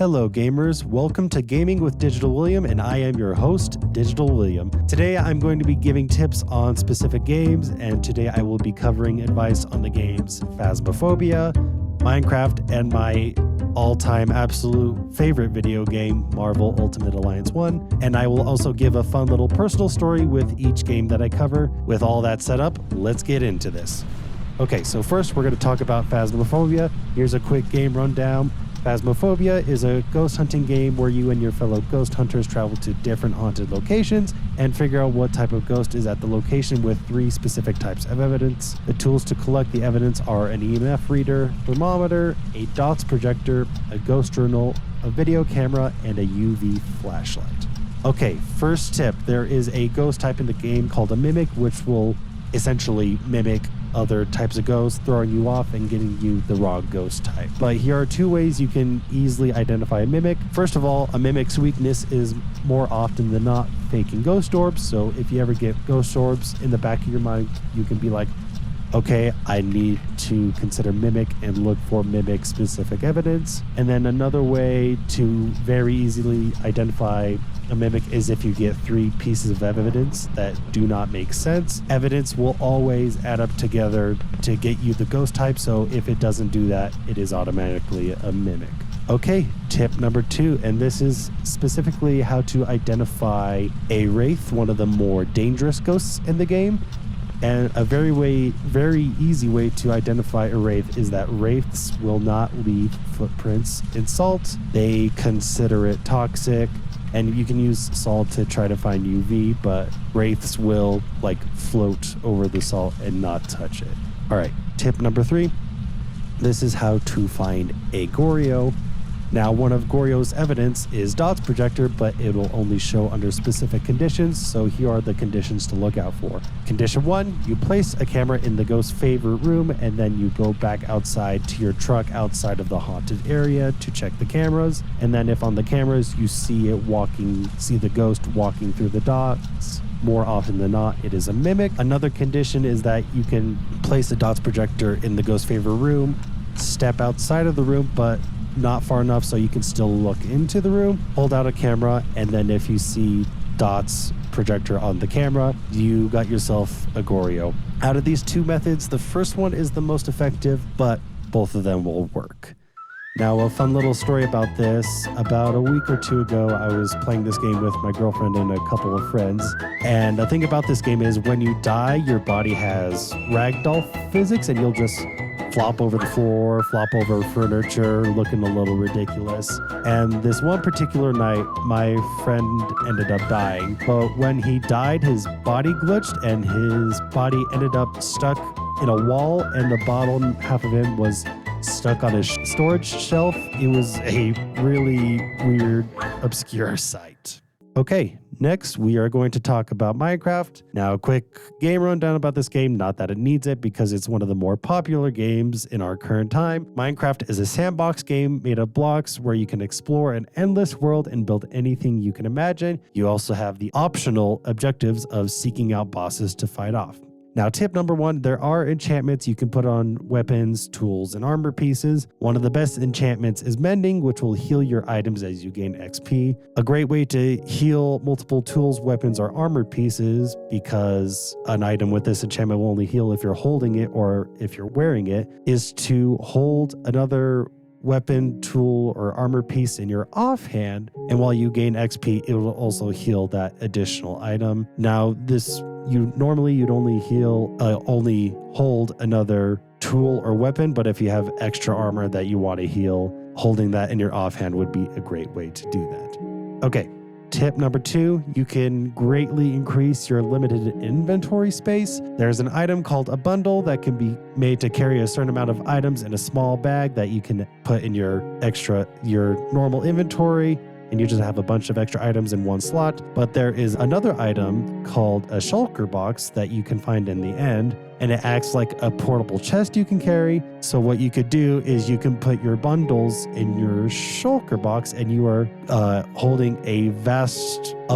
Hello gamers, welcome to Gaming with Digital William, and I am your host, Digital William. Today I'm going to be giving tips on specific games, and today I will be covering advice on the games Phasmophobia, Minecraft, and my all-time absolute favorite video game, Marvel Ultimate Alliance 1. And I will also give a fun little personal story with each game that I cover. With all that set up, let's get into this. Okay, so first we're going to talk about Phasmophobia. Here's a quick game rundown. Phasmophobia is a ghost hunting game where you and your fellow ghost hunters travel to different haunted locations and figure out what type of ghost is at the location with 3 specific types of evidence. The tools to collect the evidence are an EMF reader, thermometer, a dots projector, a ghost journal, a video camera, and a UV flashlight. Okay, first tip, there is a ghost type in the game called a mimic, which will essentially mimic other types of ghosts, throwing you off and getting you the wrong ghost type. But here are 2 ways you can easily identify a mimic. First of all, a mimic's weakness is more often than not faking ghost orbs. So if you ever get ghost orbs in the back of your mind, you can be like, okay, I need to consider mimic and look for mimic specific evidence. And then another way to very easily identify a mimic is if you get 3 pieces of evidence that do not make sense. Evidence will always add up together to get you the ghost type, so if it doesn't do that, it is automatically a mimic. Okay, tip number 2, and this is specifically how to identify a wraith, one of the more dangerous ghosts in the game. And a very easy way to identify a wraith is that wraiths will not leave footprints in salt. They consider it toxic. And you can use salt to try to find UV, but wraiths will float over the salt and not touch it. All right, tip number 3. This is how to find a Goryo. Now, one of Goryo's evidence is dots projector, but it will only show under specific conditions. So here are the conditions to look out for. Condition 1, you place a camera in the ghost's favorite room, and then you go back outside to your truck outside of the haunted area to check the cameras. And then if on the cameras you see the ghost walking through the dots, more often than not, it is a mimic. Another condition is that you can place a dots projector in the ghost's favorite room, step outside of the room, but not far enough so you can still look into the room, hold out a camera, and then if you see dots projector on the camera, you got yourself a Goryo. Out of these 2 methods, the first one is the most effective, but both of them will work. Now, a fun little story about this. About a week or 2 ago, I was playing this game with my girlfriend and a couple of friends. And the thing about this game is when you die, your body has ragdoll physics, and you'll just flop over the floor, flop over furniture, looking a little ridiculous. And this one particular night, my friend ended up dying. But when he died, his body glitched and his body ended up stuck in a wall, and the bottom half of him was stuck on his storage shelf. It was a really weird, obscure sight. Okay, next we are going to talk about Minecraft. Now, a quick game rundown about this game, not that it needs it because it's one of the more popular games in our current time. Minecraft is a sandbox game made of blocks where you can explore an endless world and build anything you can imagine. You also have the optional objectives of seeking out bosses to fight off. Now, tip number 1, there are enchantments you can put on weapons, tools, and armor pieces. One of the best enchantments is mending, which will heal your items as you gain XP. A great way to heal multiple tools, weapons, or armor pieces, because an item with this enchantment will only heal if you're holding it or if you're wearing it, is to hold another weapon, tool, or armor piece in your offhand, and while you gain XP, it will also heal that additional item. Now, you'd only hold another tool or weapon, but if you have extra armor that you want to heal, holding that in your offhand would be a great way to do that. Okay, tip number 2, you can greatly increase your limited inventory space. There's an item called a bundle that can be made to carry a certain amount of items in a small bag that you can put in your normal inventory, and you just have a bunch of extra items in one slot. But there is another item called a shulker box that you can find in the end, and it acts like a portable chest you can carry. So what you could do is you can put your bundles in your shulker box, and you are holding a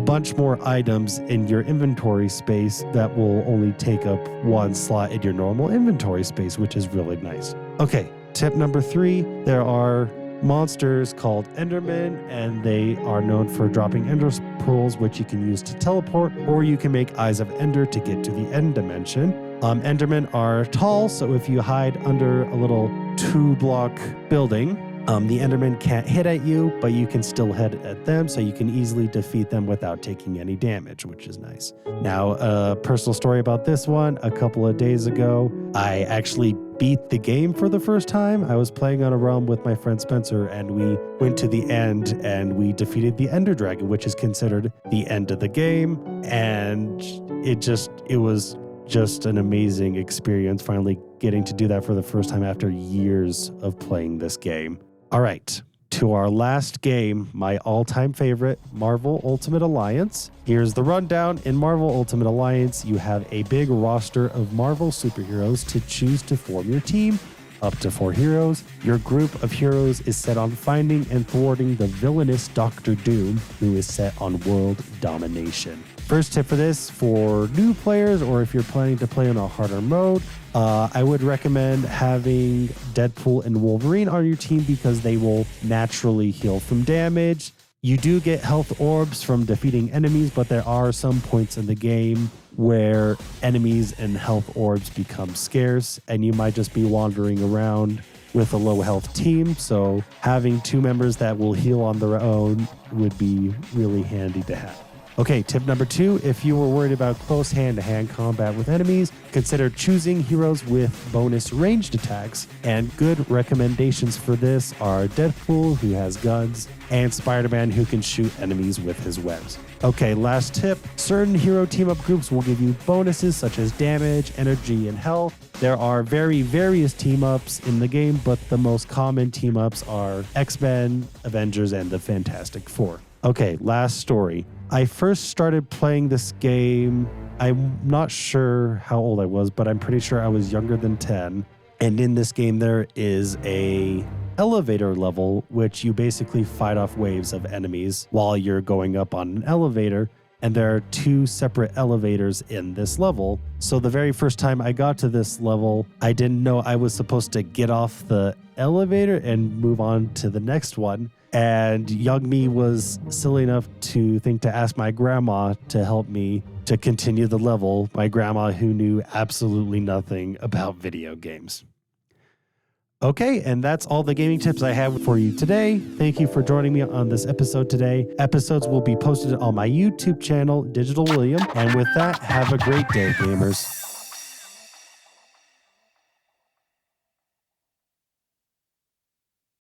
bunch more items in your inventory space that will only take up 1 slot in your normal inventory space, which is really nice. Okay, tip number 3, there are monsters called Endermen, and they are known for dropping Ender pearls, which you can use to teleport, or you can make Eyes of Ender to get to the end dimension. Endermen are tall, so if you hide under a little 2-block building, the Endermen can't hit at you, but you can still hit at them, so you can easily defeat them without taking any damage, which is nice. Now, a personal story about this one. A couple of days ago, I actually beat the game for the first time. I was playing on a realm with my friend Spencer, and we went to the end, and we defeated the Ender Dragon, which is considered the end of the game, and it was just an amazing experience finally getting to do that for the first time after years of playing this game. All right, to our last game, my all-time favorite, Marvel Ultimate Alliance. Here's the rundown. In Marvel Ultimate Alliance, you have a big roster of Marvel superheroes to choose to form your team, up to 4 heroes. Your group of heroes is set on finding and thwarting the villainous Doctor Doom, who is set on world domination. First tip for this, for new players or if you're planning to play on a harder mode, I would recommend having Deadpool and Wolverine on your team because they will naturally heal from damage. You do get health orbs from defeating enemies, but there are some points in the game where enemies and health orbs become scarce, and you might just be wandering around with a low health team. So having 2 members that will heal on their own would be really handy to have. Okay, tip number 2, if you were worried about close hand-to-hand combat with enemies, consider choosing heroes with bonus ranged attacks, and good recommendations for this are Deadpool, who has guns, and Spider-Man, who can shoot enemies with his webs. Okay, last tip, certain hero team-up groups will give you bonuses such as damage, energy, and health. There are various team-ups in the game, but the most common team-ups are X-Men, Avengers, and the Fantastic Four. Okay, last story. I first started playing this game, I'm not sure how old I was, but I'm pretty sure I was younger than 10. And in this game, there is a elevator level, which you basically fight off waves of enemies while you're going up on an elevator. And there are 2 separate elevators in this level. So the very first time I got to this level, I didn't know I was supposed to get off the elevator and move on to the next one. And young me was silly enough to think to ask my grandma to help me to continue the level. My grandma, who knew absolutely nothing about video games. Okay, and that's all the gaming tips I have for you today. Thank you for joining me on this episode today. Episodes will be posted on my YouTube channel, Digital William. And with that, have a great day, gamers.